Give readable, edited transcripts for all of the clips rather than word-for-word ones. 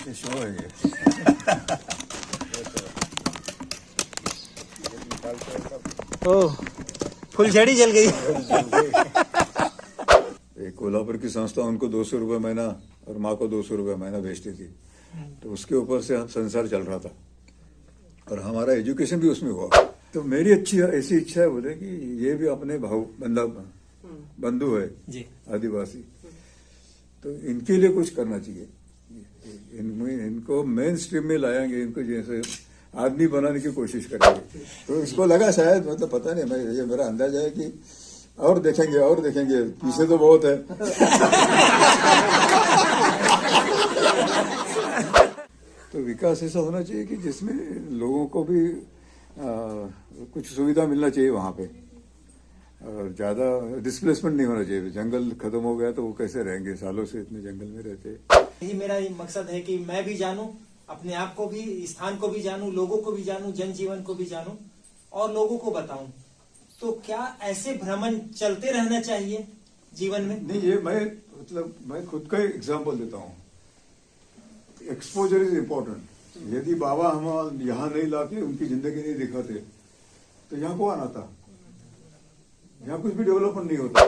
ये शो है ये। ओह, फुलझड़ी जल गई। एक कोल्हापुर की संस्था उनको 200 रुपये महीना और माँ को 200 रुपये महीना भेजती थी, तो उसके ऊपर से संसार चल रहा था और हमारा एजुकेशन भी उसमें हुआ। तो मेरी अच्छी ऐसी इच्छा है बोले कि ये भी अपने बंधु है जी, आदिवासी, तो इनके लिए कुछ करना चाहिए। इनको मेन स्ट्रीम में लाएंगे, इनको जैसे आदमी बनाने की कोशिश करेंगे। तो इसको लगा शायद, मतलब पता नहीं, मैं ये मेरा अंदाजा है कि और देखेंगे पीछे तो बहुत है। तो विकास ऐसा होना चाहिए कि जिसमें लोगों को भी कुछ सुविधा मिलना चाहिए वहाँ पे, और ज्यादा डिस्प्लेसमेंट नहीं होना चाहिए। जंगल खत्म हो गया तो वो कैसे रहेंगे, सालों से इतने जंगल में रहते। यही मेरा मकसद है कि मैं भी जानूं, अपने आप को भी, स्थान को भी जानूं, लोगों को भी जानूं, जनजीवन को भी जानूं और लोगों को बताऊं। तो क्या ऐसे भ्रमण चलते रहना चाहिए जीवन में? नहीं, ये मैं खुद का एग्जाम्पल देता हूँ। Exposure is important. यदि बाबा हम यहाँ नहीं लाते, उनकी जिंदगी नहीं दिखाते, तो यहाँ कौन आता? यहाँ कुछ भी डेवलपमेंट नहीं होता।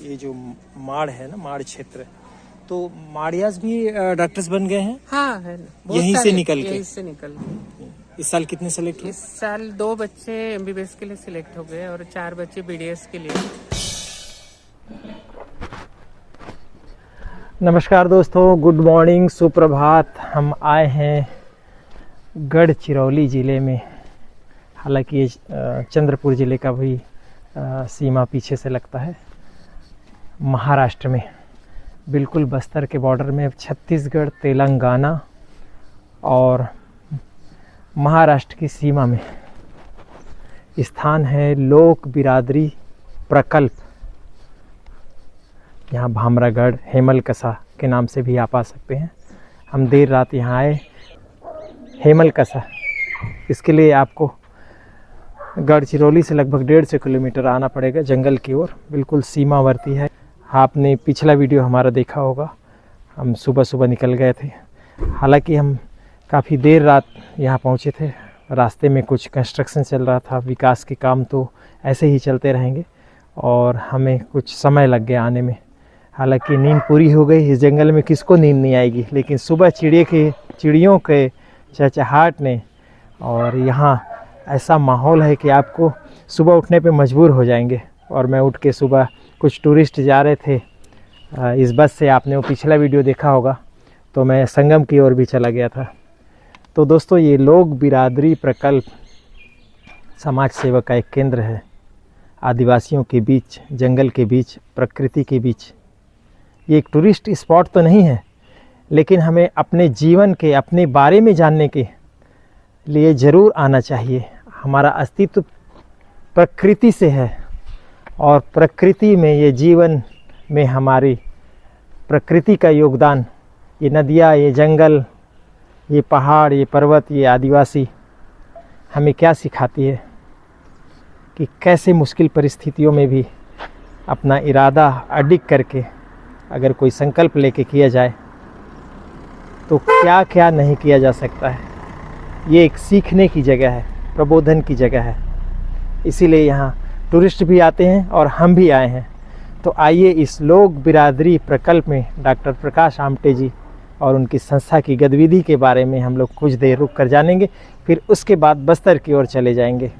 ये जो माड़ है ना, माड़ क्षेत्र, तो माड़ियाज भी डॉक्टर्स बन गए हैं। हाँ है ना, यहीं से निकल के? यहीं से निकल के। इस साल कितने सेलेक्ट हुए? इस साल 2 बच्चे एमबीबीएस के लिए सिलेक्ट हो गए और 4 बच्चे बीडीएस के लिए। नमस्कार दोस्तों, गुड मॉर्निंग, सुप्रभात। हम आए हैं गढ़चिरौली ज़िले में। हालांकि ये चंद्रपुर ज़िले का भी सीमा पीछे से लगता है, महाराष्ट्र में, बिल्कुल बस्तर के बॉर्डर में। छत्तीसगढ़, तेलंगाना और महाराष्ट्र की सीमा में स्थान है लोक बिरादरी प्रकल्प। यहाँ भामरागढ़, हेमलकसा के नाम से भी आप आ सकते हैं। हम देर रात यहाँ आए। हेमलकसा, इसके लिए आपको गढ़चिरौली से लगभग 150 किलोमीटर आना पड़ेगा जंगल की ओर। बिल्कुल सीमावर्ती है। आपने पिछला वीडियो हमारा देखा होगा, हम सुबह सुबह निकल गए थे। हालांकि हम काफ़ी देर रात यहाँ पहुँचे थे। रास्ते में कुछ कंस्ट्रक्शन चल रहा था, विकास के काम तो ऐसे ही चलते रहेंगे और हमें कुछ समय लग गया आने में। हालांकि नींद पूरी हो गई। इस जंगल में किसको नींद नहीं आएगी, लेकिन सुबह चिड़ियों के चहचहाट ने, और यहाँ ऐसा माहौल है कि आपको सुबह उठने पे मजबूर हो जाएंगे। और मैं उठ के सुबह, कुछ टूरिस्ट जा रहे थे इस बस से, आपने वो पिछला वीडियो देखा होगा, तो मैं संगम की ओर भी चला गया था। तो दोस्तों, ये लोक बिरादरी प्रकल्प समाज सेवा का एक केंद्र है। आदिवासियों के बीच, जंगल के बीच, प्रकृति के बीच। ये एक टूरिस्ट स्पॉट तो नहीं है, लेकिन हमें अपने जीवन के, अपने बारे में जानने के लिए ज़रूर आना चाहिए। हमारा अस्तित्व प्रकृति से है और प्रकृति में, ये जीवन में हमारी प्रकृति का योगदान, ये नदियाँ, ये जंगल, ये पहाड़, ये पर्वत, ये आदिवासी हमें क्या सिखाती है कि कैसे मुश्किल परिस्थितियों में भी अपना इरादा अडिग करके अगर कोई संकल्प लेके किया जाए तो क्या क्या नहीं किया जा सकता है। ये एक सीखने की जगह है, प्रबोधन की जगह है। इसीलिए यहाँ टूरिस्ट भी आते हैं और हम भी आए हैं। तो आइए इस लोक बिरादरी प्रकल्प में डॉक्टर प्रकाश आमटे जी और उनकी संस्था की गतिविधि के बारे में हम लोग कुछ देर रुक कर जानेंगे। फिर उसके बाद बस्तर की ओर चले जाएंगे।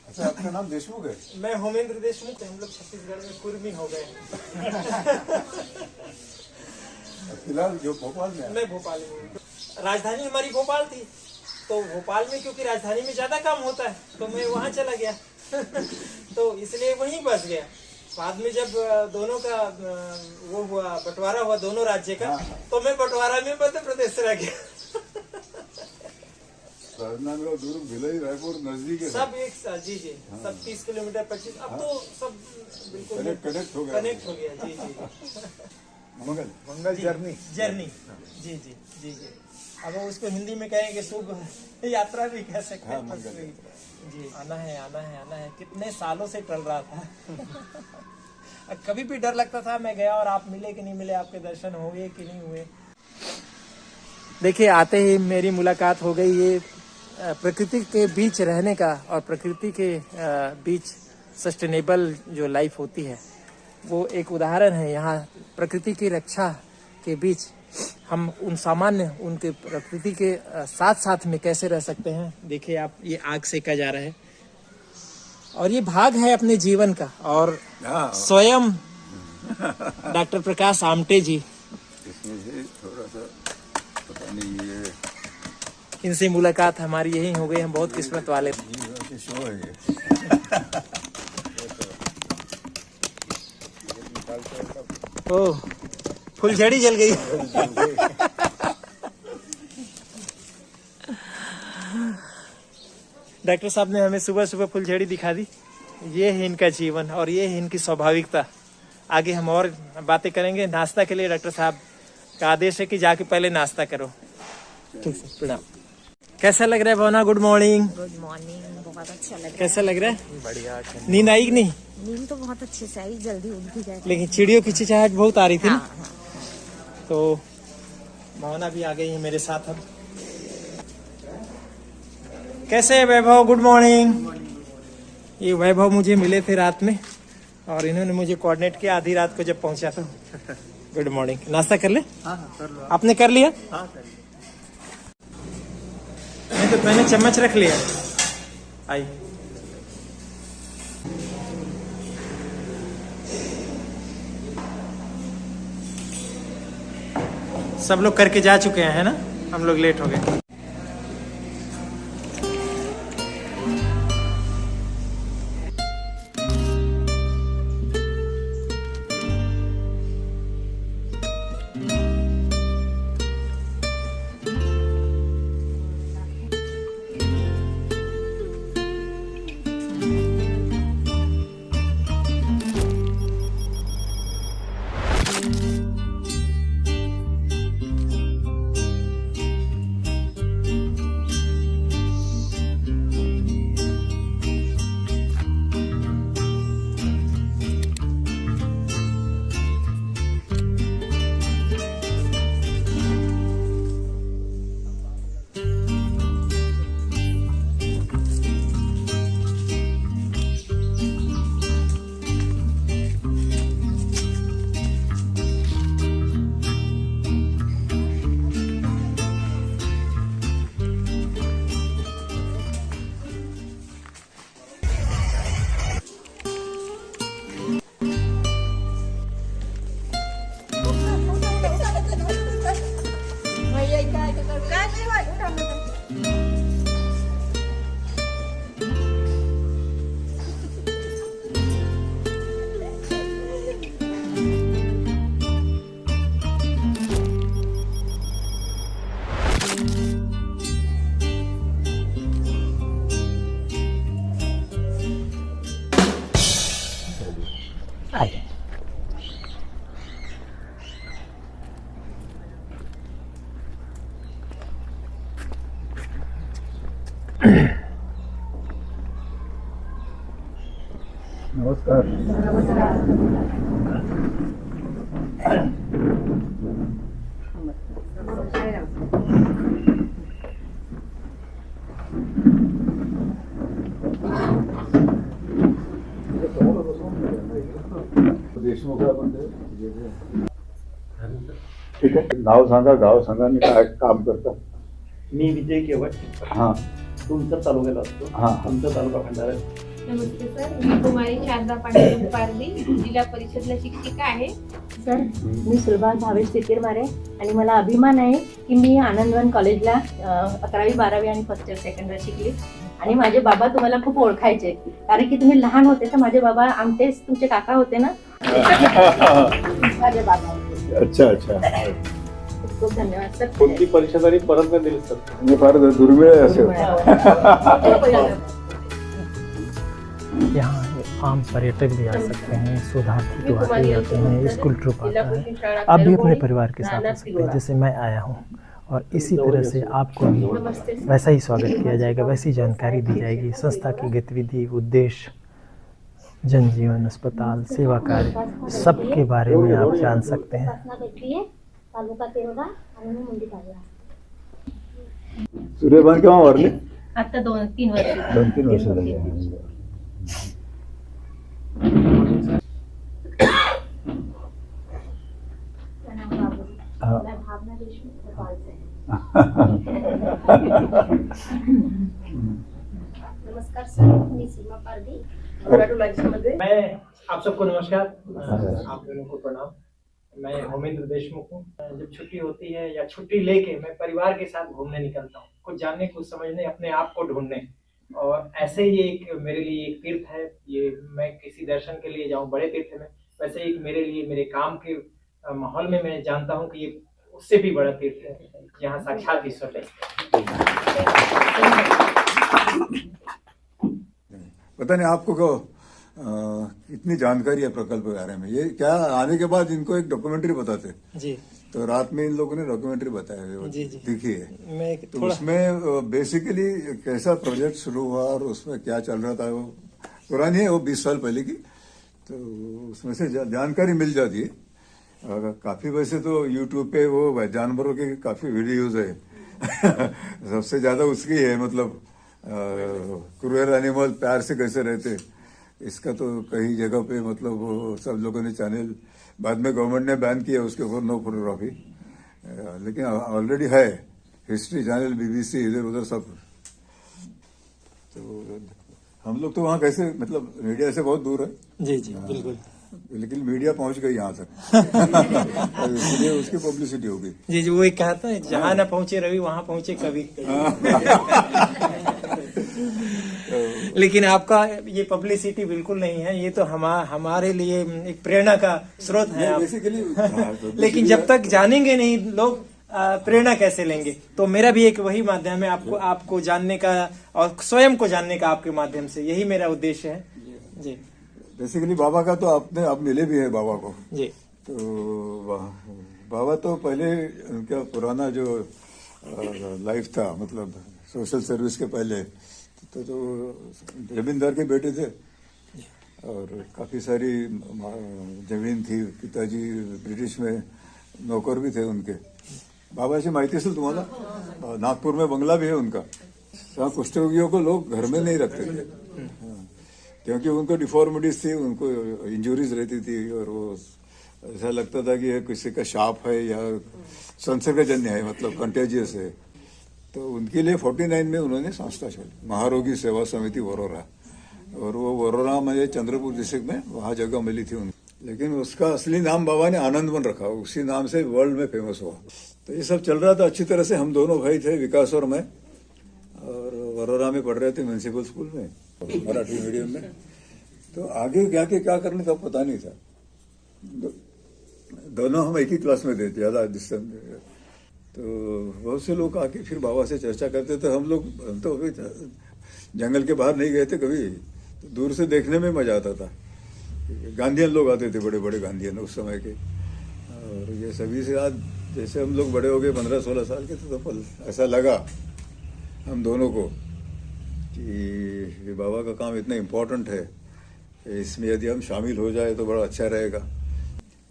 अच्छा, आपका नाम देशमुख है? मैं होमेंद्र देशमुख। हम लोग छत्तीसगढ़ में कुर्मी हो गए। फिलहाल जो भोपाल में? मैं भोपाल में हूँ। राजधानी हमारी भोपाल थी, तो भोपाल में क्योंकि राजधानी में ज़्यादा काम होता है तो मैं वहाँ चला गया। तो इसलिए वहीं बस गया। बाद में जब दोनों का वो हुआ, बंटवारा हुआ दोनों राज्य का, तो मैं बंटवारा में मध्य प्रदेश से रह गया। राजनांदगांव दूर, भिलाई, रायपुर नजदीक है। सब एक साथ, जी जी, सब 30 किलोमीटर 25, अब तो सब बिल्कुल कनेक्ट हो गया। कनेक्ट हो गया, जी जी मंगल जर्नी जी जी जी जी। अब उसको हिंदी में कहेंगे शुभ यात्रा भी कह सकते हैं। जी, आना है आना है आना है, कितने सालों से टल रहा था। कभी भी डर लगता था, मैं गया और आप मिले कि नहीं मिले, आपके दर्शन हुए कि नहीं हुए। देखिए, आते ही मेरी मुलाकात हो गई ये प्रकृति के बीच रहने का, और प्रकृति के बीच सस्टेनेबल जो लाइफ होती है वो एक उदाहरण है। यहाँ प्रकृति की रक्षा के बीच हम उन सामान्य उनके प्रकृति के साथ साथ में कैसे रह सकते हैं। देखिए आप, ये आग सेका जा रहा है और ये भाग है अपने जीवन का। और स्वयं डॉक्टर प्रकाश आमटे जी, इसमें से थोड़ा सा पता नहीं, ये इनसे मुलाकात हमारी यही हो गई। हम बहुत किस्मत वाले। शो है ये। ओह, फुलझड़ी जल गई। डॉक्टर साहब ने हमें सुबह सुबह फुलझड़ी दिखा दी। ये है इनका जीवन और ये है इनकी स्वाभाविकता। आगे हम और बातें करेंगे। नाश्ता के लिए डॉक्टर साहब का आदेश है कि जाके पहले नाश्ता करो। ठीक है, प्रणाम। कैसा लग रहा है Bhavna? Good morning. Good morning. बहुत अच्छा लग रहा है। कैसा लग रहा है? बढ़िया। नींद आई कि नहीं? नींद तो बहुत अच्छे से आई, जल्दी उठ भी गए। लेकिन चिड़ियों की चिचियाहट बहुत आ रही थी ना। हाँ। तो भावना भी आ गई है मेरे साथ अब। कैसे है वैभव? Good morning. ये वैभव मुझे मिले थे रात में और इन्होंने मुझे कोऑर्डिनेट किया आधी रात को जब पहुंचा था। Good morning. नाश्ता कर ले? हाँ कर लो। आपने कर लिया? हाँ कर लिया। तो मैंने चम्मच रख लिया। आई सब लोग करके जा चुके हैं, है ना? हम लोग लेट हो गए। नमस्कार। देशमुख ठीक आहे. नाव सांगा, गाव सांगा आणि काय काम करता. मी विजय केवट. हां तुमचा तालुक्याला असतो. तुमचा तालुका भंडारा. नमस्ते सर, मी कुमारी शारदा पांडुरंग पारधी, जिल्हा परिषदला शिक्षिका आहे. सर, मी सुलभा भावेश तिकीरमारे आणि मला अभिमान आहे की मी आनंदवन कॉलेजला 11वी 12वी आणि फर्स्ट इयर सेकंड इयर शिकली. आणि माझे बाबा तुम्हाला खूप ओळखायचे, कारण की तुम्ही लहान होते तर माझे बाबा आमटेच तुमचे काका होते ना. माझे बाबा होते. अच्छा अच्छा. खूप खूप धन्यवाद सर. कोणती परीक्षा तरी परत नाही दिली सर. म्हणजे फार दुर्मिळ आहे असं. यहाँ आम पर्यटक भी आ सकते हैं, शोधार्थी तो आते ही आते हैं, स्कूल ट्रिप आता है, आप भी अपने परिवार के साथ आ सकते हैं जैसे मैं आया हूँ. और इसी तरह से आपको भी वैसा ही स्वागत किया जाएगा, वैसी जानकारी दी जाएगी. संस्था की गतिविधि, उद्देश्य, जनजीवन, अस्पताल, सेवा कार्य सबके बारे में आप जान सकते हैं. सूर्यभान केव्हा वारले? आता 2-3 वर्ष 2-3 वर्ष झाली. नमस्कार सर, मी सीमा पारदी मध्ये. मैं आप सबको नमस्कार, आप लोगों को प्रणाम. मैं होमेंद्र देशमुख हूँ. जब छुट्टी होती है या छुट्टी लेके मैं परिवार के साथ घूमने निकलता हूँ, कुछ जानने, कुछ समझने, अपने आप को ढूंढने. और ऐसे ही एक मेरे लिए एक तीर्थ है ये. मैं किसी दर्शन के लिए जाऊँ बड़े तीर्थ में, वैसे ही मेरे लिए मेरे काम के माहौल में मैं जानता हूँ कि ये उससे भी बड़ा तीर्थ है, जहाँ साक्षात ईश्वर है. पता नहीं आपको कितनी जानकारी है प्रकल्प के बारे में. ये क्या आने के बाद इनको एक डॉक्यूमेंट्री बताते जी. तो रात में इन लोगों ने डॉक्यूमेंट्री बताया है, जी, जी. दिखी है. मैं तो थोड़ा उसमें बेसिकली कैसा प्रोजेक्ट शुरू हुआ और उसमें क्या चल रहा था, वो पुरानी है, वो 20 साल पहले की. तो उसमें से जानकारी मिल जाती है. काफी वैसे तो यूट्यूब पे वो जानवरों के काफी वीडियोज है. सबसे ज्यादा उसकी है, मतलब क्रूअल एनिमल प्यार से कैसे रहते, इसका तो कई जगह पे मतलब वो सब लोगों ने चैनल, बाद में गवर्नमेंट ने बैन किया उसके ऊपर नो फोटोग्राफी, लेकिन ऑलरेडी है हिस्ट्री चैनल, बीबीसी, इधर उधर सब. तो हम लोग तो वहाँ कैसे, मतलब मीडिया से बहुत दूर है. जी जी बिल्कुल. लेकिन मीडिया पहुंच गई यहाँ तक. इसलिए उसकी पब्लिसिटी होगी. जी जी, वो एक कहता है जहाँ ना पहुंचे रवि वहां पहुंचे कवि. लेकिन आपका ये पब्लिसिटी बिल्कुल नहीं है, ये तो हमारे लिए एक प्रेरणा का स्रोत है आप. बेसिकली लेकिन जब तक जानेंगे नहीं लोग, प्रेरणा कैसे लेंगे. तो मेरा भी एक वही माध्यम है आपको जानने का और स्वयं को जानने का आपके माध्यम से, यही मेरा उद्देश्य है. जी. बेसिकली बाबा का तो आपने आप मिले भी है बाबा को. जी. तो बाबा तो पहले उनका पुराना जो लाइफ था, मतलब सोशल सर्विस के पहले तो जमींदार के बेटे थे और काफी सारी जमीन थी. पिताजी ब्रिटिश में नौकर भी थे उनके. बाबाची माहिती असेल तुम्हाला, नागपुर में बंगला भी है उनका. कुष्ठरोगियों को लोग घर में नहीं रखते थे, क्योंकि उनको डिफॉर्मिटीज थी, उनको इंजुरीज रहती थी और वो ऐसा लगता था कि ये किसी का शाप है या संसर्गजन्य है, मतलब कंटेजियस है. तो उनके लिए 49 में उन्होंने संस्था चली, महारोगी सेवा समिति वरोरा. और वो वरोरा में चंद्रपुर डिस्ट्रिक्ट में वहाँ जगह मिली थी उनको. लेकिन उसका असली नाम बाबा ने आनंदवन रखा, उसी नाम से वर्ल्ड में फेमस हुआ. तो ये सब चल रहा था अच्छी तरह से. हम दोनों भाई थे, विकास और मैं, और वरोरा में पढ़ रहे थे म्यूनसिपल स्कूल में, मराठी मीडियम में. तो आगे क्या करने का पता नहीं था. दोनों हम एक ही क्लास में थे, ज्यादा डिस्टेंस. तो बहुत से लोग आके फिर बाबा से चर्चा करते थे. हम तो अभी जंगल के बाहर नहीं गए थे कभी, तो दूर से देखने में मजा आता था. गांधीयन लोग आते थे, बड़े बड़े गांधीयन उस समय के. और ये सभी से आज जैसे हम लोग बड़े हो गए, 15-16 साल के, तो ऐसा लगा हम दोनों को कि ये बाबा का काम इतना इम्पोर्टेंट है, इसमें यदि हम शामिल हो जाए तो बड़ा अच्छा रहेगा.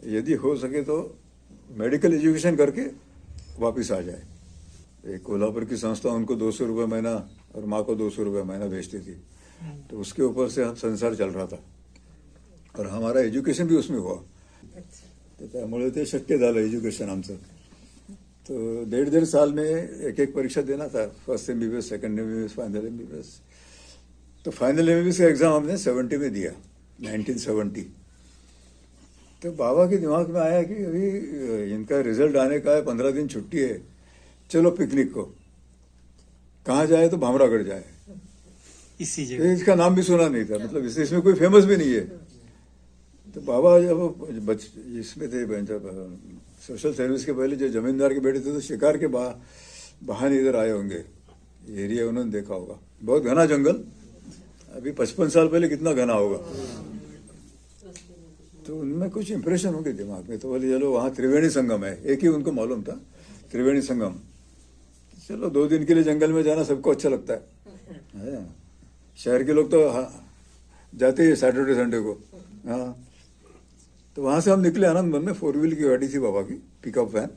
यदि हो सके तो मेडिकल एजुकेशन करके वापस आ जाए. एक कोल्हापुर की संस्था उनको 200 रुपये महीना और माँ को 200 रुपये महीना भेजती थी. तो उसके ऊपर से हम संसार चल रहा था और हमारा एज्युकेशन भी उसमें हुआ. तर त्यामुळे ते शक्य झालं एज्युकेशन आमचं. तो 1.5 साल में एक परीक्षा देना था, first MBBS, second MBBS, final MBBS. तो फाइनल MBBS का एग्जाम हमने 70 में दिया, 1970. तो बाबा के दिमाग में आया कि अभी इनका रिजल्ट आने का है, 15 दिन छुट्टी है, चलो पिकनिक को. कहाँ जाए तो भामरागढ़ जाए. इसी जगह इसका नाम भी सुना नहीं था, मतलब इसमें कोई फेमस भी नहीं है. तो बाबा जब इसमें थे सोशल सर्विस के पहले जो जमींदार के बेटे थे तो शिकार के बहाने इधर आए होंगे। एरिया उन्होंने देखा होगा, बहुत घना जंगल। अभी 55 साल पहले कितना घना होगा। तो उनमें कुछ इंप्रेशन होंगे दिमाग में, तो बोले चलो वहाँ त्रिवेणी संगम है, एक ही उनको मालूम था त्रिवेणी संगम। चलो 2 दिन के लिए जंगल में जाना सबको अच्छा लगता है। शहर के लोग तो जाते ही सैटरडे संडे को। हाँ, तो वहाँ से हम निकले आनंद वन में, 4 व्हील की गाड़ी थी बाबा की, पिकअप वैन।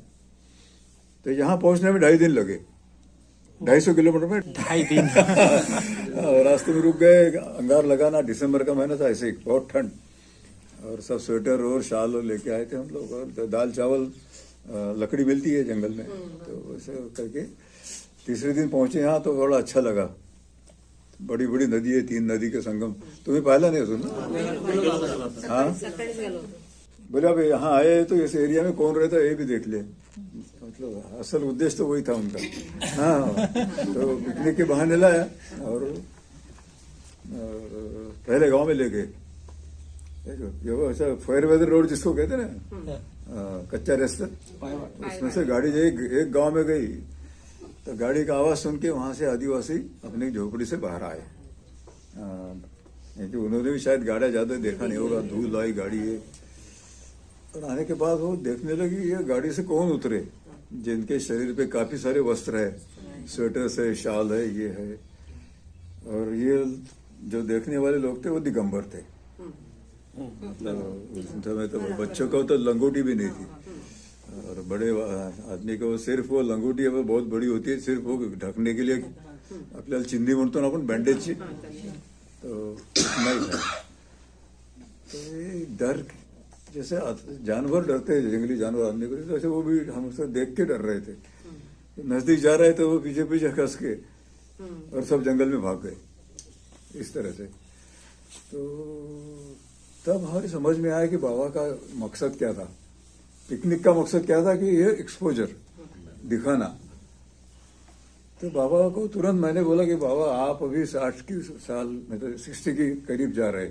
तो यहाँ पहुँचने में 2.5 दिन लगे, 250 किलोमीटर में 2.5 दिन। और रास्ते में रुक गए, अंगार लगाना, दिसंबर का महीना था, ऐसे ही बहुत ठंड, और सब स्वेटर और शाल और लेके आए थे हम लोग। और दाल चावल, लकड़ी मिलती है जंगल में, तो वैसे करके तीसरे दिन पहुंचे यहाँ तो बड़ा अच्छा लगा। बड़ी बड़ी नदी है, 3 नदी के संगम। तुम्हें पहला नहीं सुना? हाँ, बोले अब यहाँ आए तो इस एरिया में कौन रहता है ये भी देख ले। मतलब असल उद्देश्य तो वही था उनका। हाँ, तो पिकनिक के बहाने लाया और पहले गांव में ले गए। जो ऐसा फेयर वेदर रोड जिसको कहते ना, कच्चा रास्ता, उसमें से गाड़ी एक गांव में गई तो गाड़ी का आवाज सुन के वहां से आदिवासी अपनी झोपड़ी से बाहर आए। क्योंकि उन्होंने भी शायद गाड़ा ज्यादा देखा नहीं होगा, धूल आई गाड़ी है। और आने के बाद वो देखने लगी ये गाड़ी से कौन उतरे, जिनके शरीर पे काफी सारे वस्त्र है, स्वेटर है, शाल है, ये है। और ये जो देखने वाले लोग थे वो दिगंबर थे। मतलब उस समय तो बच्चों को तो लंगोटी भी नहीं थी, और बड़े आदमी को सिर्फ वो लंगोटी वो बहुत बड़ी होती है, सिर्फ वो ढकने के लिए। आपल्याला चिंदी म्हणतो ना आपण, बँडेजची, तो इतना ही था। तो ये डर, जैसे जानवर डरते हैं, जंगली जानवर आदमी को, जैसे वो भी हम उसको देख के डर रहे थे। नजदीक जा रहे थे वो पीछे पीछे कस के, और सब जंगल में भाग गए इस तरह से। तो तब हमारी समझ में आया कि बाबा का मकसद क्या था, पिकनिक का मकसद क्या था कि ये एक्सपोजर दिखाना। तो बाबा को तुरंत मैंने बोला कि बाबा आप अभी 60 साल मतलब 60 के करीब जा रहे,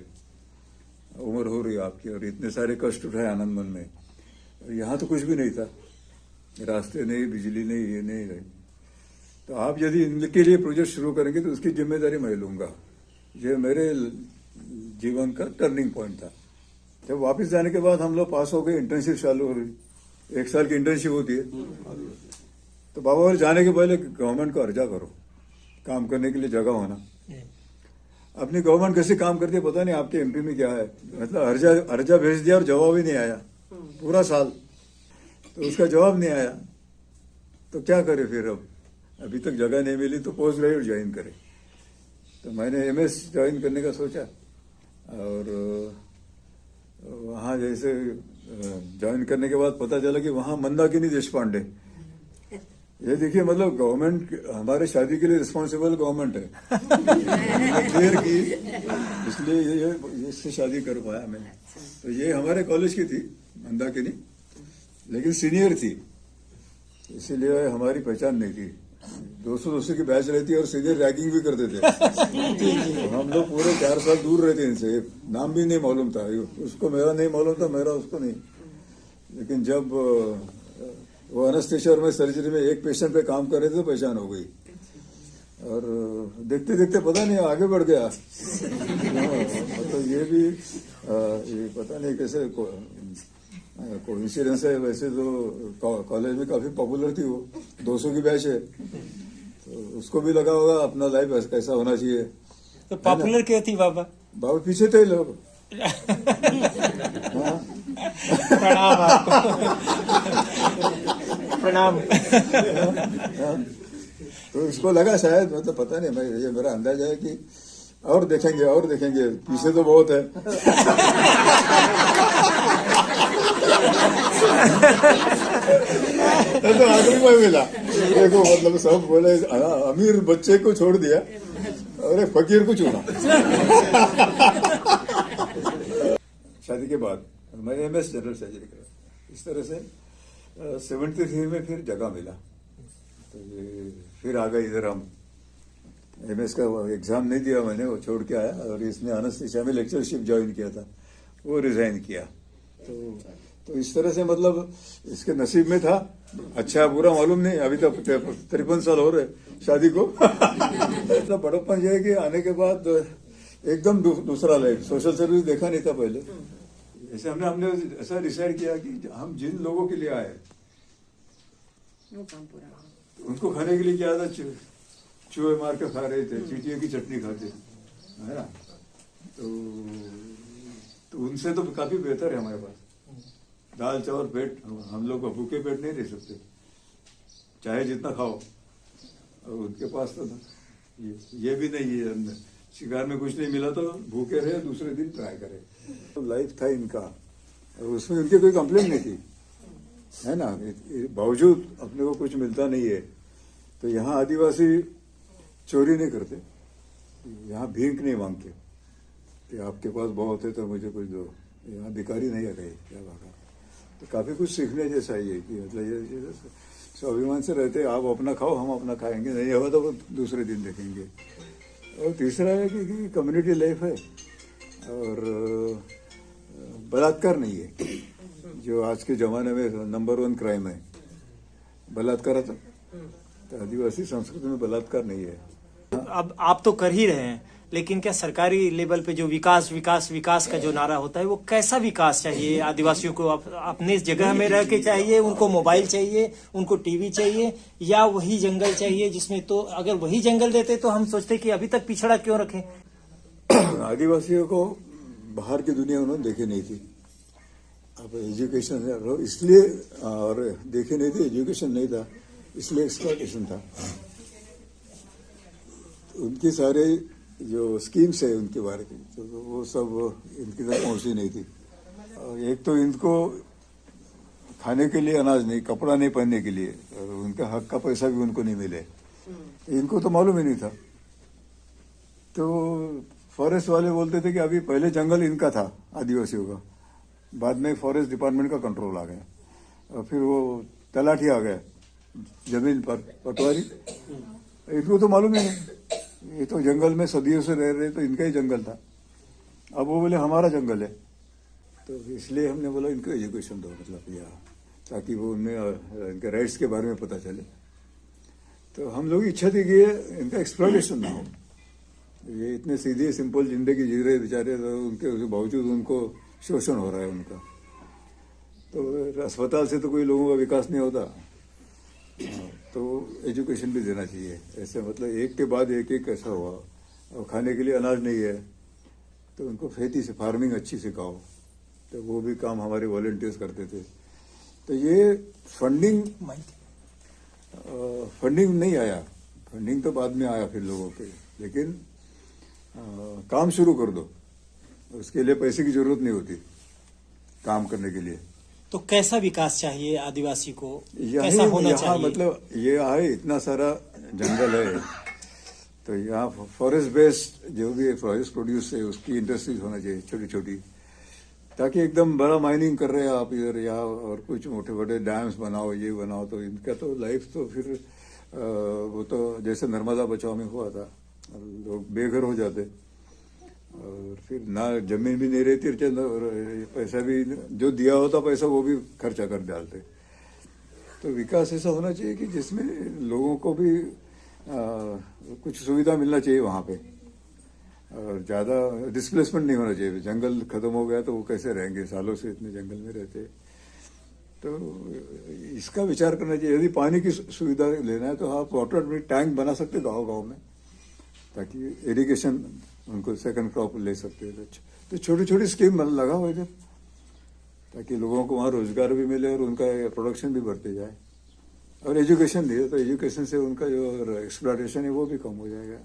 उम्र हो रही आपकी, और इतने सारे कष्ट उठाए आनंद वन में। यहाँ तो कुछ भी नहीं था, रास्ते नहीं, बिजली नहीं, ये नहीं रही। तो आप यदि इनके लिए प्रोजेक्ट शुरू करेंगे तो उसकी जिम्मेदारी मैं लूंगा। ये मेरे जीवन का टर्निंग पॉइंट था। जब वापस जाने के बाद हम लोग पास हो गए, इंटर्नशिप चालू हो रही, 1 साल की इंटर्नशिप होती है। तो बाबा बोले जाने के पहले गवर्नमेंट को अर्जा करो, काम करने के लिए जगह होना। अपनी गवर्नमेंट कैसे काम करती है पता नहीं, आपके एमपी में क्या है। मतलब अर्जा भेज दिया और जवाब ही नहीं आया पूरा साल, तो उसका जवाब नहीं आया तो क्या करे फिर। अब अभी तक जगह नहीं मिली तो पोस्ट ग्रेजुएट ज्वाइन करे। तो मैंने एमएस ज्वाइन करने का सोचा, और वहाँ जैसे ज्वाइन करने के बाद पता चला कि वहाँ मंदाकिनी देशपांडे, ये देखिए मतलब गवर्नमेंट हमारे शादी के लिए रिस्पॉन्सिबल गवर्नमेंट है। देर की, इसलिए ये इससे शादी कर पाया मैंने। तो ये हमारे कॉलेज की थी मंदाकिनी, लेकिन सीनियर थी, इसीलिए हमारी पहचान नहीं थी। 200 की बैच रहती है और सीनियर रैगिंग भी करते थे। तो हम लोग पूरे 4 साल दूर रहते इनसे, नाम भी नहीं मालूम था, उसको मेरा नहीं मालूम था, मेरा उसको नहीं। लेकिन जब वो एनेस्थीसिया और मैं सर्जरी में एक पेशेंट पे काम कर रहे थे तो पहचान हो गई, और देखते देखते पता नहीं आगे बढ़ गया। मतलब ये भी ये पता नहीं कैसे कोइंसिडेंस है। वैसे तो कॉलेज में काफी पॉपुलर थी वो, 200 की बैच है, तो उसको भी लगा होगा अपना लाइफ कैसा होना चाहिए। तो पॉपुलर क्यों थी बाबा? बाबा पीछे थे लोग। प्रणाम आपको। प्रणाम। तो उसको लगा शायद, मतलब पता नहीं, मैं ये मेरा अंदाजा है कि और देखेंगे पीछे तो बहुत है। तो आखिरी में मिला, देखो मतलब सब बोले अमीर बच्चे को छोड़ दिया और एक फकीर को चुना। शादी के बाद मैं एमएस जनरल सर्जरी करा। इस तरह से 73 में फिर जगह मिला, तो ये फिर आ गए इधर। हम एमएस का एग्जाम नहीं दिया मैंने, वो छोड़ के आया, और इसने एनेस्थीसिया में लेक्चरशिप ज्वाइन किया था, वो रिजाइन किया। तो तो इस तरह से मतलब इसके नसीब में था, अच्छा बुरा मालूम नहीं। अभी तो 53 साल हो रहे शादी को। मतलब बड़प्पन ये है कि आने के बाद एकदम दूसरा लाइफ, सोशल सर्विस देखा नहीं था पहले। ऐसे हमने ऐसा डिसाइड किया कि हम जिन लोगों के लिए आए उनको खाने के लिए क्या था, चूहे मार के खा रहे थे, चीटियों की चटनी खाते है ना, तो उनसे तो काफी बेहतर है हमारे पास। दाल चावल पेट, हम लोग भूखे पेट नहीं रह सकते, चाहे जितना खाओ। और उनके पास तो ये भी नहीं है, शिकार में कुछ नहीं मिला तो भूखे रहे, दूसरे दिन ट्राई करे। तो लाइफ था इनका और उसमें उनकी कोई कंप्लेंट नहीं थी, है ना। बावजूद अपने को कुछ मिलता नहीं है। तो यहाँ आदिवासी चोरी नहीं करते, यहाँ भीख नहीं मांगते कि आपके पास बहुत है तो मुझे कुछ दो। यहाँ भिखारी नहीं आ गए क्या बात। तो काफी कुछ सीखने जैसा ही है कि मतलब ये स्वाभिमान से रहते, आप अपना खाओ हम अपना खाएंगे, नहीं हुआ तो दूसरे दिन देखेंगे। और तीसरा है कि कम्युनिटी लाइफ है और बलात्कार नहीं है, जो आज के जमाने में नंबर 1 क्राइम है बलात्कार। तो आदिवासी संस्कृति में बलात्कार नहीं है। अब आप तो कर ही रहे हैं, लेकिन क्या सरकारी लेवल पे जो विकास विकास विकास का जो नारा होता है वो कैसा विकास चाहिए आदिवासियों को? अपने जगह में रह के चाहिए, उनको मोबाइल चाहिए, उनको टीवी चाहिए, या वही जंगल चाहिए जिसमें, तो अगर वही जंगल देते तो हम सोचते कि अभी तक पिछड़ा क्यों रखें। आदिवासियों को बाहर की दुनिया उन्होंने देखी नहीं थी। अब एजुकेशन इसलिए, और देखे नहीं थे, एजुकेशन नहीं था इसलिए एक्सप्लॉयटेशन था। उनकी सारे जो स्कीम्स है उनके बारे में तो वो सब इनकी तक पहुंची नहीं थी। और एक तो इनको खाने के लिए अनाज नहीं, कपड़ा नहीं पहनने के लिए, और उनका हक का पैसा भी उनको नहीं मिले, इनको तो मालूम ही नहीं था। तो फॉरेस्ट वाले बोलते थे कि अभी पहले जंगल इनका था आदिवासियों का, बाद में फॉरेस्ट डिपार्टमेंट का कंट्रोल आ गया और फिर वो तलाठी आ गया जमीन पर, पटवारी। इनको तो मालूम ही नहीं, ये तो जंगल में सदियों से रह रहे, तो इनका ही जंगल था। अब वो बोले हमारा जंगल है, तो इसलिए हमने बोला इनको एजुकेशन दो, मतलब या ताकि वो उन्हें इनके राइट्स के बारे में पता चले। तो हम लोग इच्छा थी कि इनका एक्सप्लॉयटेशन ना हो। ये इतने सीधी सिंपल जिंदगी जी रहे बेचारे, तो उनके बावजूद उनको शोषण हो रहा है उनका। तो अस्पताल से तो कोई लोगों का विकास नहीं होता, तो एजुकेशन भी देना चाहिए। ऐसे मतलब एक के बाद एक ऐसा हुआ। और खाने के लिए अनाज नहीं है तो उनको खेती से फार्मिंग अच्छी सिखाओ, तो वो भी काम हमारे वॉलंटियर्स करते थे। तो ये फंडिंग नहीं आया, फंडिंग तो बाद में आया फिर लोगों के, लेकिन काम शुरू कर दो, उसके लिए पैसे की जरूरत नहीं होती काम करने के लिए। तो कैसा विकास चाहिए आदिवासी को, कैसा होना चाहिए? मतलब ये है इतना सारा जंगल है, तो यहाँ फॉरेस्ट बेस्ड जो भी फॉरेस्ट प्रोड्यूस है उसकी इंडस्ट्रीज होना चाहिए छोटी छोटी, ताकि एकदम बड़ा माइनिंग कर रहे हैं आप इधर या और कुछ मोटे बड़े डैम्स बनाओ, ये बनाओ, तो इनका तो लाइफ तो फिर वो तो जैसे नर्मदा बचाओ में हुआ था, लोग बेघर हो जाते और फिर ना जमीन भी नहीं रहती और पैसा भी जो दिया होता पैसा वो भी खर्चा कर डालते। तो विकास ऐसा होना चाहिए कि जिसमें लोगों को भी कुछ सुविधा मिलना चाहिए वहाँ पे, और ज़्यादा डिस्प्लेसमेंट नहीं होना चाहिए। जंगल खत्म हो गया तो वो कैसे रहेंगे, सालों से इतने जंगल में रहते। तो इसका विचार करना चाहिए। यदि पानी की सुविधा लेना है तो आप वाटर टैंक बना सकते गाँव गाँव में, ताकि इरिगेशन उनको सेकंड क्रॉप ले सकते हैं। तो छोटी छोटी स्कीम लगा हुआ इधर, ताकि लोगों को वहाँ रोजगार भी मिले और उनका प्रोडक्शन भी बढ़ते जाए। और एजुकेशन दिए तो एजुकेशन से उनका जो एक्सप्लॉयटेशन है वो भी कम हो जाएगा।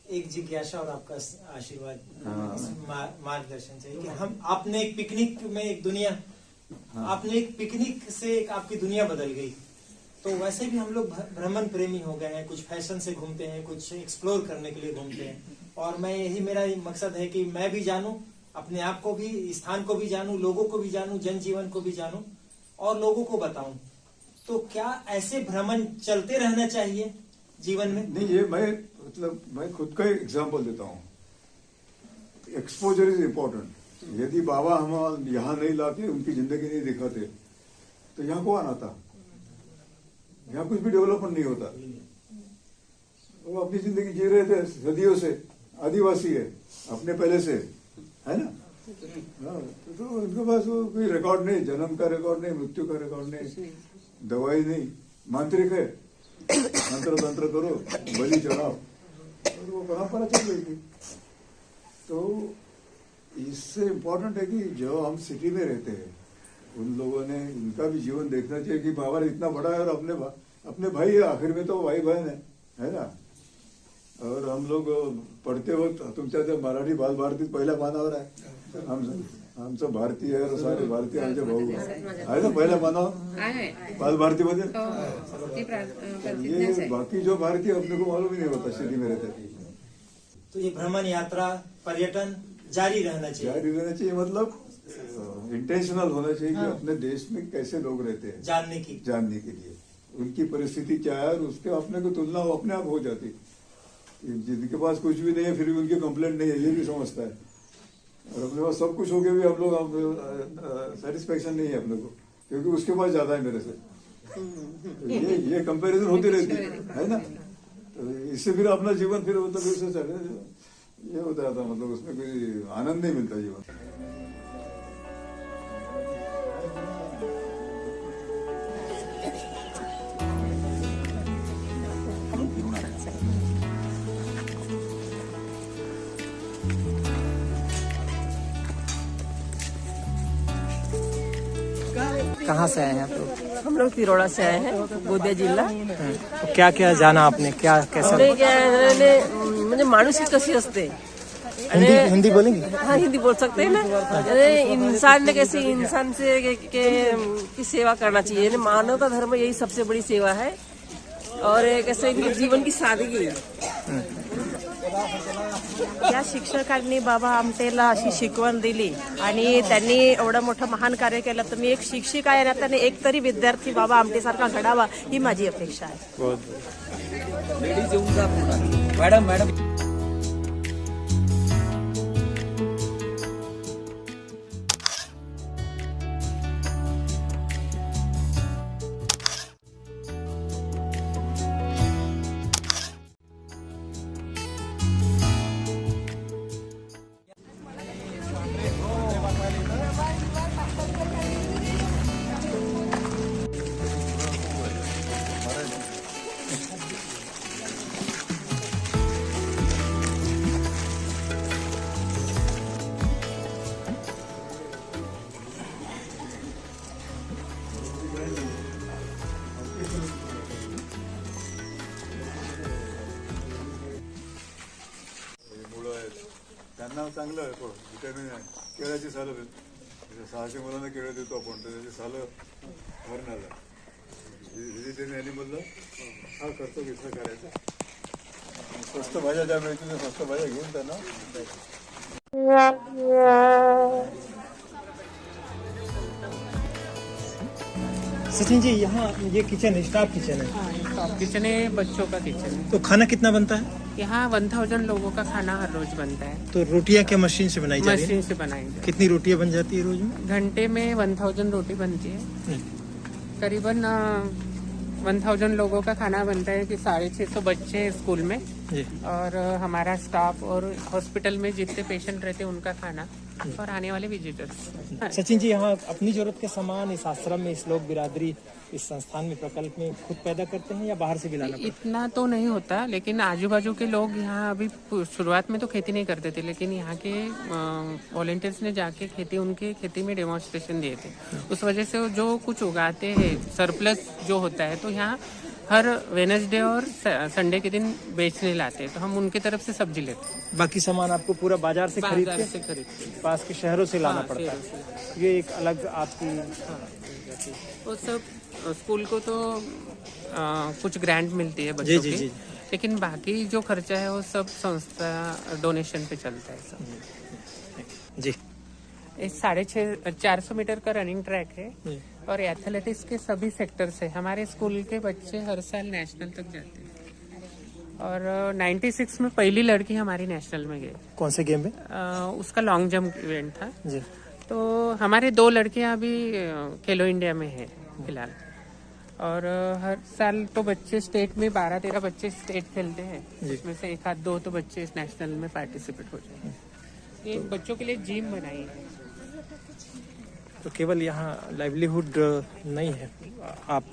एक जिज्ञासा और आपका आशीर्वाद, मार्गदर्शन चाहिए कि हम आपने एक पिकनिक में एक दुनिया, आपने एक पिकनिक से एक आपकी दुनिया बदल गई। तो वैसे भी हम लोग भ्रमण प्रेमी हो गए हैं, कुछ फैशन से घूमते हैं, कुछ एक्सप्लोर करने के लिए घूमते हैं, और मैं यही मेरा मकसद है कि मैं भी जानूं, अपने आप को भी, स्थान को भी जानूं, लोगों को भी जानूं, जनजीवन को भी जानूं और लोगों को बताऊं। तो क्या ऐसे भ्रमण चलते रहना चाहिए जीवन में? नहीं, ये मैं खुद का एग्जाम्पल देता हूँ। Exposure is important. यदि बाबा हम यहाँ नहीं लाते, उनकी जिंदगी नहीं दिखाते, तो यहाँ कौन आता? यहाँ कुछ भी डेवलपमेंट नहीं होता। वो अपनी जिंदगी जी रहे थे सदियों से, आदिवासी है अपने पहले से, है ना? हाँ, तो उनके पास वो कोई रिकॉर्ड नहीं, जन्म का रिकॉर्ड नहीं, मृत्यु का रिकॉर्ड नहीं, दवाई नहीं, मांत्रिक है, मंत्र तंत्र करो, बलि चढ़ाओ, और वो परंपरा चल रही थी। तो इससे इम्पोर्टेंट है कि जो हम सिटी में रहते हैं, उन लोगों ने इनका भी जीवन देखना चाहिए कि बाबा इतना बड़ा है और अपने भाई है, आखिर में तो भाई बहन है ना? और हम लोग पढ़ते वक्त तुमच्या ते मराठी बाल भारती पहिल्या पानावर आहे, आमचं भारतीय आहे और सारे भारतीय आमचे भाऊ आहे ना पहिल्या पानावर बाल भारती मध्ये। ये बाकी जो भारतीय अपने को मालूम ही नहीं होता, सिटी में रहते। तो ये भ्रमण यात्रा पर्यटन जारी रहना चाहिए, मतलब इंटेंशनल होना चाहिए कि अपने देश में कैसे लोग रहते हैं जानने के लिए उनकी परिस्थिति क्या है, और उसके अपने को तुलना अपने आप हो जाती। जिनके पास कुछ भी नहीं है फिर भी उनकी कंप्लेंट नहीं है, ये भी समझता है, और अपने पास सब कुछ हो के भी हम लोग सेटिस्फेक्शन नहीं है अपने को, क्योंकि उसके पास ज्यादा है मेरे से। तो ये कंपैरिजन होती रहती है ना? तो इससे फिर अपना जीवन फिर मतलब इससे चले ये होता था, मतलब उसमें कोई आनंद नहीं मिलता जीवन। कहाँ से आए हैं आप लोग? हम लोग तिरोड़ा से आए हैं, गोंदिया जिल्हा। तो क्या क्या जाना आपने, क्या कैसा? म्हणजे माणूस कशी असते, हिंदी बोलेंगे? हाँ हिंदी बोल सकते हैं ना। अरे इंसान ने कैसे इंसान से की सेवा करना चाहिए, मानवता धर्म यही सबसे बड़ी सेवा है, और कैसे इनके जीवन की सादगी है। या शिक्षकांनी बाबा आमटेला अशी शिकवण दिली आणि त्यांनी एवढं मोठं महान कार्य केलं, तर मी एक शिक्षिका आहे ना, त्याने एक तरी विद्यार्थी बाबा आमटेसारखा घडावा ही माझी अपेक्षा आहे। मॅडम त्यांना चांगलं आहे, व्हिटॅमिन आहे, केळ्याची सालं 600 मुलांना केळं देतो आपण, तर त्याची सालं भरणार व्हेजिटेरियन ॲनिमलला हा खर्च कसा करायचा। स्वस्त भाज्या ज्या मिळतील त्या स्वस्त भाज्या घेऊन त्यांना सचिन जी, यहाँ ये किचन है, स्टाफ किचन है। हाँ, किचन है, बच्चों का किचन है। तो खाना कितना बनता है यहाँ? 1000 लोगों का खाना हर रोज बनता है। तो रोटियां क्या मशीन से बनाई जाती है? मशीन से बनाएंगे। कितनी रोटियां बन जाती है रोज में? घंटे में 1000 रोटी बनती है। करीबन 1000 लोगों का खाना बनता है कि 650 बच्चे हैं स्कूल में, और हमारा स्टाफ और हॉस्पिटल में जितने पेशेंट रहते हैं उनका खाना, और आने वाले विजिटर्स। सचिन जी, यहाँ अपनी जरूरत के सामान इस आश्रम में, इस लोक बिरादरी, इस संस्थान में, प्रकल्प में खुद पैदा करते हैं या बाहर से भी लाना पड़ता है? इतना तो नहीं होता, लेकिन आजू बाजू के लोग यहाँ अभी शुरुआत में तो खेती नहीं करते थे, लेकिन यहाँ के वॉलेंटियर्स ने जाके खेती, उनके खेती में डेमोन्स्ट्रेशन दिए थे। उस वजह से जो कुछ उगाते हैं, सरप्लस जो होता है, तो यहाँ हर वेडनेसडे और संडे के दिन बेचने लाते हैं, तो हम उनकी तरफ से सब्जी लेते हैं। बाकी सामान आपको पूरा बाजार से खरीद बाजार के से खरीदते पास के शहरों से लाना हाँ, पड़ता शहरों है। ये एक अलग आपकी वो सब स्कूल को तो कुछ ग्रांट मिलती है बच्चों जी, की, जी। लेकिन बाकी जो खर्चा है वो सब संस्था डोनेशन पे चलता है सब। जी। इस 450 मीटर का रनिंग ट्रैक है, और एथलेटिक्स के सभी सेक्टर से हमारे स्कूल के बच्चे हर साल नेशनल तक जाते हैं। और 96 में पहली लड़की हमारी नेशनल में गई। कौन से गेम में? उसका लॉन्ग जंप इवेंट था जी। तो हमारे 2 लड़कियां अभी खेलो इंडिया में है फिलहाल। और हर साल तो बच्चे स्टेट में 12-13 बच्चे स्टेट खेलते हैं, उसमें से 1-2 तो बच्चे इस नेशनल में पार्टिसिपेट हो जाते हैं। ये बच्चों के लिए जिम बनाई है। तो केवल यहाँ लाइवलीहुड नहीं है, आप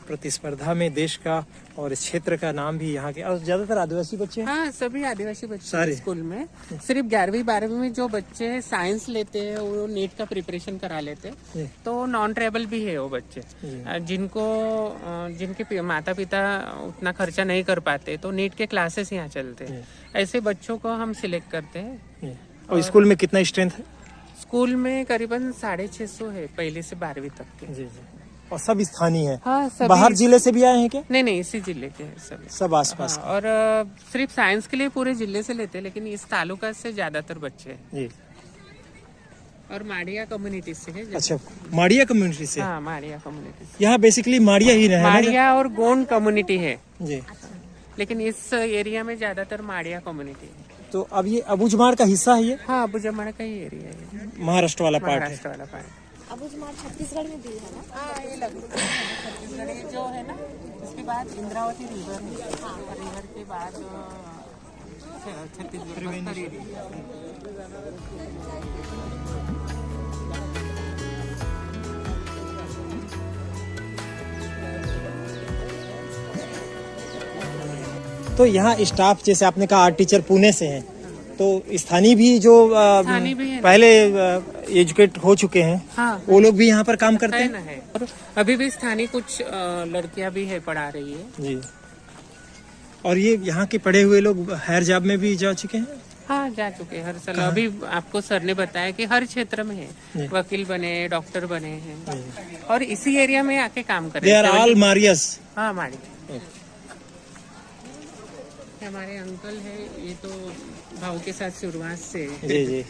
प्रतिस्पर्धा में देश का और इस क्षेत्र का नाम भी यहाँ के, और ज्यादातर आदिवासी बच्चे हैं। हाँ, सभी आदिवासी बच्चे सारे स्कूल में। सिर्फ 11वीं-12वीं में जो बच्चे साइंस लेते हैं वो नीट का प्रिपरेशन करा लेते हैं, तो नॉन ट्राइबल भी है वो बच्चे जिनके माता पिता उतना खर्चा नहीं कर पाते, तो नीट के क्लासेस यहाँ चलते हैं। ऐसे बच्चों को हम सिलेक्ट करते हैं। और स्कूल में कितना स्ट्रेंथ है? स्कूल में करीबन 650 है, पहले से 12वीं तक के। जी जी। और सब स्थानीय है? हाँ, सभी। बाहर जिले से भी आए हैं क्या? नहीं, इसी जिले के हैं सभी। सब आसपास। हाँ, और सिर्फ साइंस के लिए पूरे जिले से लेते हैं, लेकिन इस तालुका से ज्यादातर बच्चे हैं। जी। और माड़िया कम्युनिटी से है। अच्छा, माड़िया कम्युनिटी से? हाँ, माड़िया कम्युनिटी। यहाँ बेसिकली माड़िया ही है। माड़िया और गोंड कम्युनिटी है जी, लेकिन इस एरिया में ज्यादातर माड़िया कम्युनिटी है। तो अब ये अबुझमाड़ का हिस्सा है ये? हाँ, अबुझमाड़ का ही एरिया है, महाराष्ट्र वाला पार्ट है। महाराष्ट्र वाला पार्ट। अबुझमाड़ छत्तीसगढ़ में भी है ना? हाँ, ये लगभग छत्तीसगढ़ जो है ना, उसके बाद इंद्रावती रिवर है। हाँ, रिवर के बाद छत्तीसगढ़ बस्तर एरिया। तो यहाँ स्टाफ, जैसे आपने कहा आर्ट टीचर पुणे से हैं, तो स्थानीय भी जो स्थानीय भी है पहले एजुकेट हो चुके हैं, हाँ, वो लोग भी यहाँ पर काम करते हैं? ना है। और अभी भी स्थानीय कुछ लड़कियां भी है पढ़ा रही है। जी। और ये यहाँ के पढ़े हुए लोग हायर जॉब में भी जा चुके हैं? हाँ, जा चुके हैं हर साल। अभी आपको सर ने बताया कि हर क्षेत्र में है, वकील बने, डॉक्टर बने हैं और इसी एरिया में आके काम कर रहे हैं। दे आर ऑल मारियस? हाँ, माड़ी। हमारे अंकल है, ये तो भाव के साथ शुरुआत से। जी जी।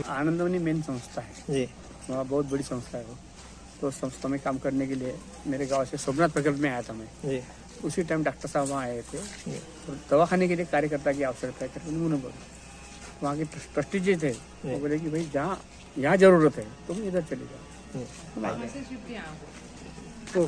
आनंदवनी मेन संस्था है जी। वहाँ बहुत बड़ी संस्था है वो। तो संस्था में काम करने के लिए मेरे गांव से सोमनाथ प्रकल्प में आया था मैं। जी। उसी टाइम डॉक्टर साहब वहाँ आए थे, तो दवाखाने के लिए कार्यकर्ता की आवश्यकता है करके उन्होंने बोला। वहाँ के ट्रस्टी जी थे, वो बोले कि भाई जहाँ यहाँ जरूरत है तुम इधर चले जाओ। तो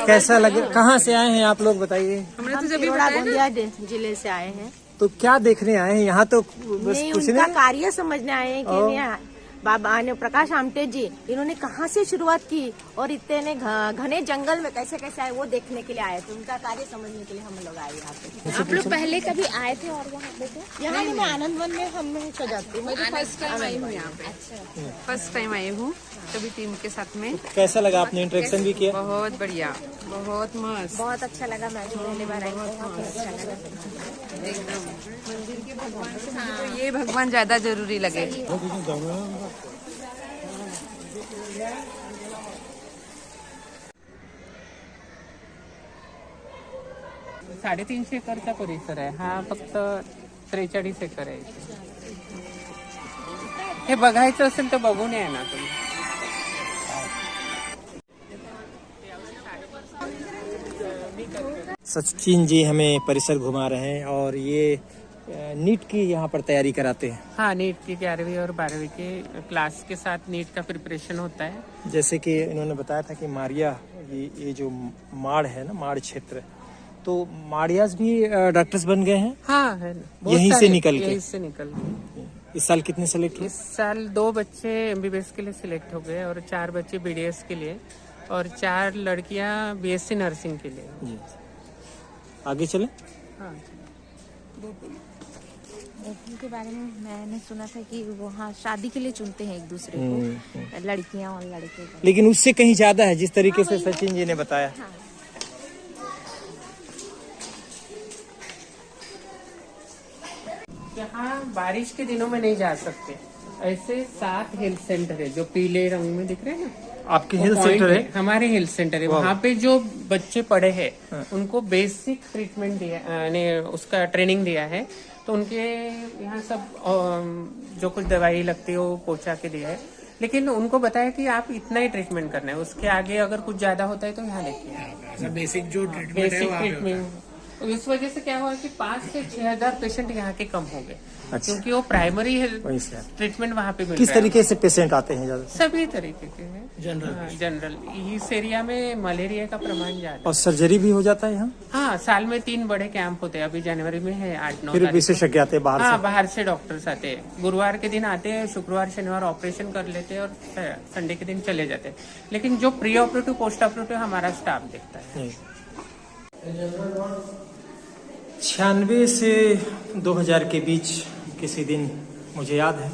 कैसा लगे? कहाँ से आए हैं आप लोग, बताइए? हम गोंदिया जिले से आए हैं। तो क्या देखने आए हैं यहाँ? तो बस नहीं, कुछ उनका नहीं, कार्य समझने आए हैं कि नहीं, बाबा ने प्रकाश आमटे जी इन्होंने कहाँ से शुरुआत की और इतने घने जंगल में कैसे कैसे आए वो देखने के लिए आए थे। उनका कार्य समझने के लिए हम लोग आए यहाँ पे। आप लोग पहले कभी आए थे और वहाँ पे थे? यहाँ नहीं, मैं आनंदवन में हमेशा जाती हूँ। फर्स्ट टाइम आई हूँ यहाँ पे। फर्स्ट टाइम आई हूँ सभी टीम के साथ में। कैसा लगा? आपने इंटरेक्शन भी किया? बहुत बढ़िया, बहुत मस्त, बहुत अच्छा लगा। मैं पहली बार आई, बहुत अच्छा लगा एकदम। मंदिर के भगवान से मुझे तो ये भगवान ज्यादा जरूरी लगे। 350 एकरचा परिसर आहे हा, फक्त 43 एकर आहे इथे. हे बघायचं असेल तर बघून या ना तुम्ही. सचिन जी हमें परिसर घुमा रहे हैं और ये नीट की यहाँ पर तैयारी कराते हैं। हाँ, नीट की 11वीं और 12वीं के क्लास के साथ नीट का प्रिपरेशन होता है। जैसे कि इन्होंने बताया था कि मारिया, ये जो माड़ है ना, माड़ क्षेत्र, तो माड़ियाज भी डॉक्टर्स बन गए हैं। हाँ, है यहीं से निकल के। यहीं से निकल के। इस साल कितने सेलेक्ट हुए? इस साल 2 बच्चे MBBS के लिए सिलेक्ट हो गए और 4 बच्चे BDS के लिए और 4 लड़कियां BSc नर्सिंग के लिए। जी। आगे चले। हाँ, के बारे में मैंने सुना था कि वहाँ शादी के लिए चुनते हैं एक दूसरे को, लड़कियां और लड़के। लेकिन उससे कहीं ज्यादा है, जिस तरीके से सचिन जी ने बताया। हाँ। यहाँ बारिश के दिनों में नहीं जा सकते। ऐसे 7 हेल्थ सेंटर है जो पीले रंग में दिख रहे हैं ना, आपके हेल्थ सेंटर है? हमारे हेल्थ सेंटर है। वहाँ पे जो बच्चे पढ़े हैं उनको बेसिक ट्रीटमेंट दिया ने उसका ट्रेनिंग दिया है, तो उनके यहाँ सब जो कुछ दवाई लगती है वो पहुँचा के दिया है। लेकिन उनको बताया कि आप इतना ही ट्रीटमेंट करना है, उसके आगे अगर कुछ ज्यादा होता है तो यहाँ लेके बेसिक जो ट्रीटमेंट है ट्रीटमेंट इस वजह से क्या हुआ कि 5 से 6,000 पेशेंट यहाँ के कम हो गए, अच्छा। क्योंकि वो प्राइमरी वहीं से आते। ट्रीटमेंट वहाँ पे मिल किस रहा है। तरीके से पेशेंट आते हैं ज्यादा? सभी तरीके के हैं, जनरल। इस एरिया में मलेरिया का प्रमाण ज्यादा। और सर्जरी भी हो जाता है यहाँ? हाँ, साल में 3 बड़े कैंप होते हैं। अभी जनवरी में है 8-9 फिर विशेषज्ञ आते हैं बाहर हाँ, से? बाहर से डॉक्टर्स आते हैं। गुरुवार के दिन आते हैं, शुक्रवार शनिवार ऑपरेशन कर लेते हैं और संडे के दिन चले जाते हैं। लेकिन जो प्री ऑपरेटिव पोस्ट ऑपरेटिव हमारा स्टाफ देखता है। 96 से 2000 के बीच किसी दिन मुझे याद है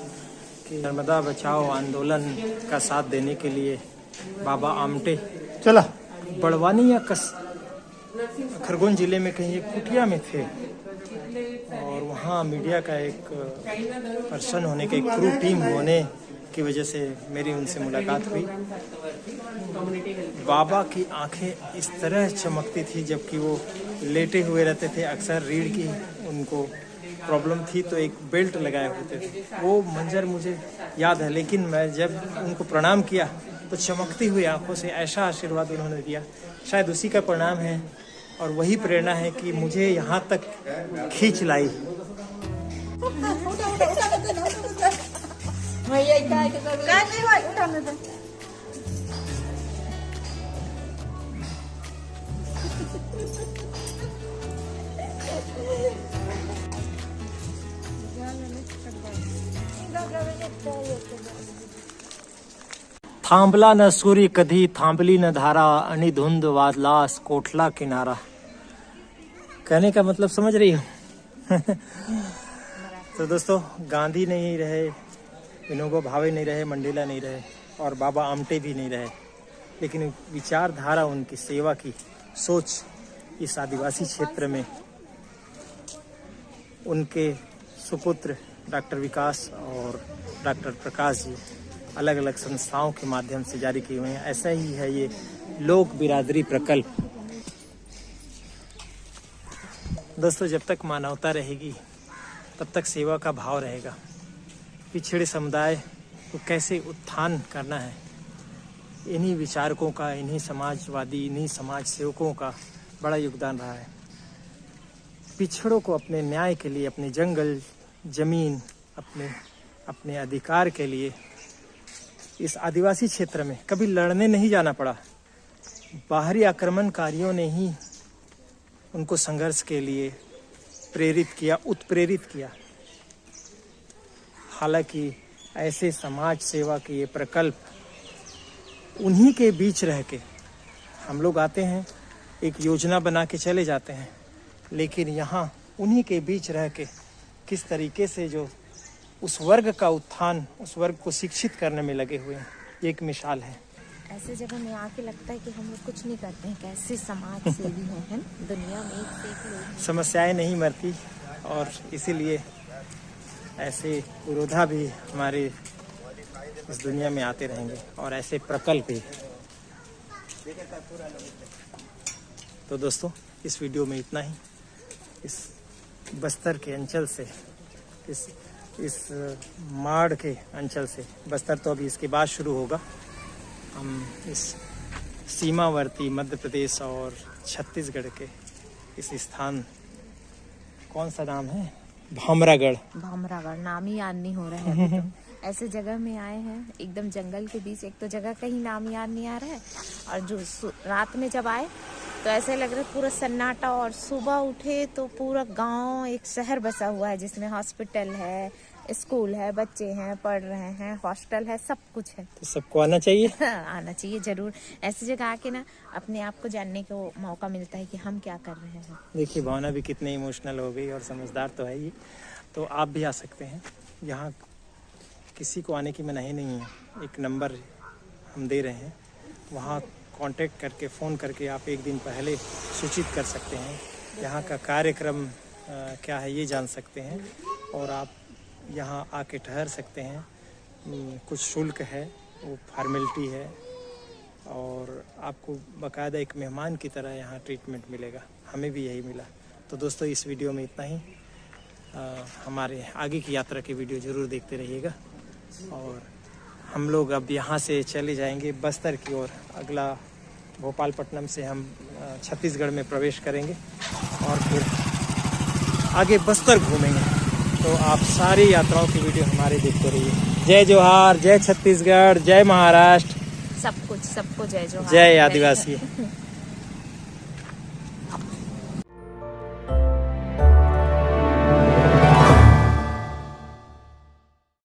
कि नर्मदा बचाओ आंदोलन का साथ देने के लिए बाबा आमटे चला बड़वानी या खरगोन जिले में कहीं एक कुटिया में थे, और वहाँ मीडिया का एक पर्सन होने के, एक क्रू टीम होने की वजह से मेरी उनसे मुलाकात हुई। बाबा की आंखें इस तरह चमकती थी जबकि वो लेटे हुए रहते थे। अक्सर रीढ़ की उनको प्रॉब्लम थी तो एक बेल्ट लगाए होते थे। वो मंजर मुझे याद है, लेकिन मैं जब उनको प्रणाम किया तो चमकती हुई आंखों से ऐसा आशीर्वाद उन्होंने दिया। शायद उसी का परिणाम है और वही प्रेरणा है कि मुझे यहाँ तक खींच लाई। थांबला न सूर्य कधी, थांबली न धारा, आणि धुंद वादलास कोटला किनारा। कहने का मतलब समझ रही हो? तो दोस्तों, गांधी नहीं रहे, विनोबा भावे नहीं रहे, मंडेला नहीं रहे और बाबा आमटे भी नहीं रहे, लेकिन विचारधारा उनकी, सेवा की सोच इस आदिवासी क्षेत्र में उनके सुपुत्र डॉक्टर विकास और डॉक्टर प्रकाश जी अलग अलग संस्थाओं के माध्यम से जारी किए हुए हैं। ऐसा ही है ये लोक बिरादरी प्रकल्प। दोस्तों, जब तक मानवता रहेगी तब तक सेवा का भाव रहेगा। पिछड़े समुदाय को कैसे उत्थान करना है, इन्हीं विचारकों का, इन्हीं समाजवादी, इन्हीं समाज सेवकों का बड़ा योगदान रहा है। पिछड़ों को अपने न्याय के लिए, अपने जंगल जमीन, अपने अधिकार के लिए इस आदिवासी क्षेत्र में कभी लड़ने नहीं जाना पड़ा। बाहरी आक्रमणकारियों ने ही उनको संघर्ष के लिए प्रेरित किया, उत्प्रेरित किया। हालांकि ऐसे समाज सेवा के ये प्रकल्प उन्हीं के बीच रह के हम लोग आते हैं, एक योजना बना के चले जाते हैं, लेकिन यहाँ उन्हीं के बीच रह के किस तरीके से जो उस वर्ग का उत्थान, उस वर्ग को शिक्षित करने में लगे हुए हैं, ये एक मिसाल है। ऐसे जगह में आके लगता है कि हम लोग कुछ नहीं करते हैं, कैसे समाज सेवी हैं दुनिया में एक से एक लोग। समस्याएं नहीं मरती और इसीलिए ऐसे विरोधा भी हमारे इस दुनिया में आते रहेंगे और ऐसे प्रकल्प भी। तो दोस्तों, इस वीडियो में इतना ही। इस बस्तर के अंचल से, इस माड़ के अंचल से, बस्तर तो अभी इसके बाद शुरू होगा, हम इस सीमावर्ती मध्य प्रदेश और छत्तीसगढ़ के इस स्थान, कौन सा नाम है, भामरागढ़ नाम ही याद नहीं हो रहा है अभी तो। ऐसे जगह में आए हैं एकदम जंगल के बीच, एक तो जगह कहीं नाम याद नहीं आ रहा है, और जो रात में जब आए तो ऐसे लग रहा है पूरा सन्नाटा, और सुबह उठे तो पूरा गांव, एक शहर बसा हुआ है जिसमें हॉस्पिटल है, स्कूल है, बच्चे हैं पढ़ रहे हैं, हॉस्टल है, सब कुछ है। तो सबको आना चाहिए। आना चाहिए जरूर। ऐसी जगह आके ना अपने आप को जानने को मौका मिलता है कि हम क्या कर रहे हैं। देखिए, भावना भी कितनी इमोशनल हो गई और समझदार तो है ही। तो आप भी आ सकते हैं, यहाँ किसी को आने की मनाही नहीं है। एक नंबर हम दे रहे हैं, वहाँ कांटेक्ट करके, फ़ोन करके आप एक दिन पहले सूचित कर सकते हैं, यहाँ का कार्यक्रम क्या है ये जान सकते हैं, और आप यहाँ आके ठहर सकते हैं। कुछ शुल्क है, वो फॉर्मेलिटी है, और आपको बाकायदा एक मेहमान की तरह यहाँ ट्रीटमेंट मिलेगा। हमें भी यही मिला। तो दोस्तों, इस वीडियो में इतना ही। हमारे आगे की यात्रा की वीडियो ज़रूर देखते रहिएगा, और हम लोग अब यहाँ से चले जाएंगे बस्तर की ओर। अगला भोपालपट्टनम से हम छत्तीसगढ़ में प्रवेश करेंगे और फिर आगे बस्तर घूमेंगे। तो आप सारी यात्राओं की वीडियो हमारे देखते रहिए। जय जोहार, जय छत्तीसगढ़, जय महाराष्ट्र, सबको जय जोहार, जय आदिवासी।